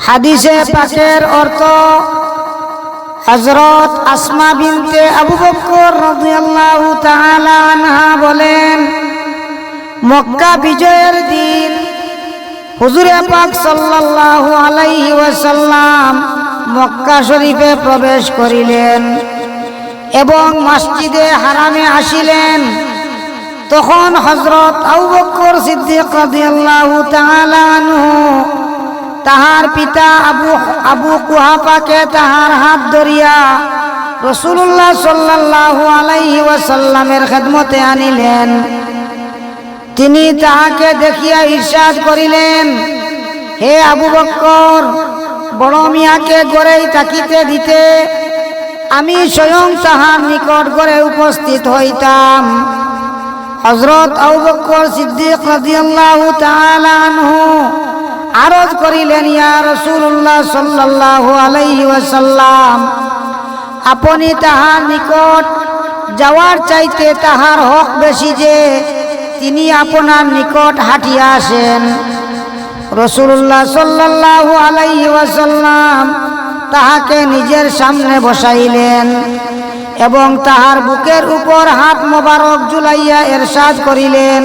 হাদিসে পাকের অর্থ হযরত আসমা বিনতে আবু বকর রাদিয়াল্লাহু তাআলা আনহা বলেন, মক্কা বিজয়ের দিন হুজুরে পাক সাল্লাল্লাহু আলাইহি ওয়াসাল্লাম মক্কা শরীফে প্রবেশ করিলেন এবং মসজিদে হারামে আসিলেন। তখন হযরত আবু বকর সিদ্দিক রাদিয়াল্লাহু তাআলা আনহু তাহার পিতা আবু কুহাফাকে তাহার হাত ধরিয়া রাসূলুল্লাহ সাল্লাল্লাহু আলাইহি ওয়াসাল্লামের খেদমতে আনিলেন। তিনি তাহাকে দেখিয়া ইরশাদ করিলেন, হে আবু বকর, বড় মিয়াকে গড়েই থাকিতে দিতে আমি স্বয়ং তাহার নিকট গড়ে উপস্থিত হইতাম। হযরত আবু বকর সিদ্দিক রাদিয়াল্লাহু তাআলা আনহু আরজ করিলেন, ইয়া রাসূলুল্লাহ সাল্লাল্লাহু আলাইহি ওয়াসাল্লাম, আপনি তাহার নিকট যাওয়ার চাইতে তাহার হক বেশি যে তিনি আপনার নিকট হাঁটিয়া আসেন। রাসূলুল্লাহ সাল্লাল্লাহু আলাইহি ওয়াসাল্লাম তাহাকে নিজের সামনে বসাইলেন এবং তাহার বুকের উপর হাত মোবারক ঝুলাইয়া ইরশাদ করিলেন,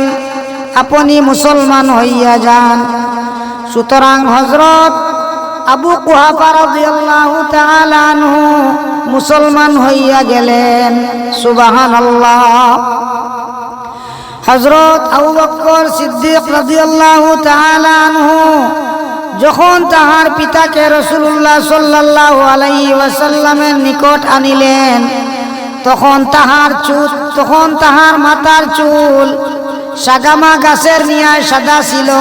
আপনি মুসলমান হইয়া যান। সুতরাং হযরত আবু কুহাফা রাদিয়াল্লাহু তাআলা আনহু মুসলমান হইয়া গেলেন। সুবহানাল্লাহ। হযরত আবু বকর সিদ্দিক রাদিয়াল্লাহু তাআলা আনহু যখন তাহার পিতাকে রাসূলুল্লাহ সাল্লাল্লাহু আলাইহি ওয়াসাল্লামের নিকট আনিলেন, তখন তাহার মাথার চুল সাগামা গাছের নিয়ায় সাদা ছিল।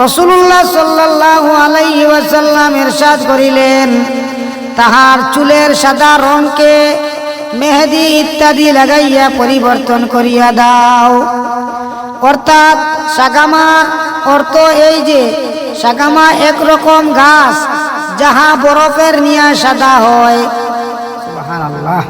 রাসূলুল্লাহ সাল্লাল্লাহু আলাইহি ওয়াসাল্লাম ইরশাদ করিলেন, তাহার চুলের সাদা রংকে মেহেদি ইত্যাদি লাগাইয়া পরিবর্তন করিয়া দাও। অর্থাৎ সাগামার অর্থ এই যে সাগামা একরকম ঘাস যাহা বরফের নিয়া সাদা হয়। সুবহানাল্লাহ।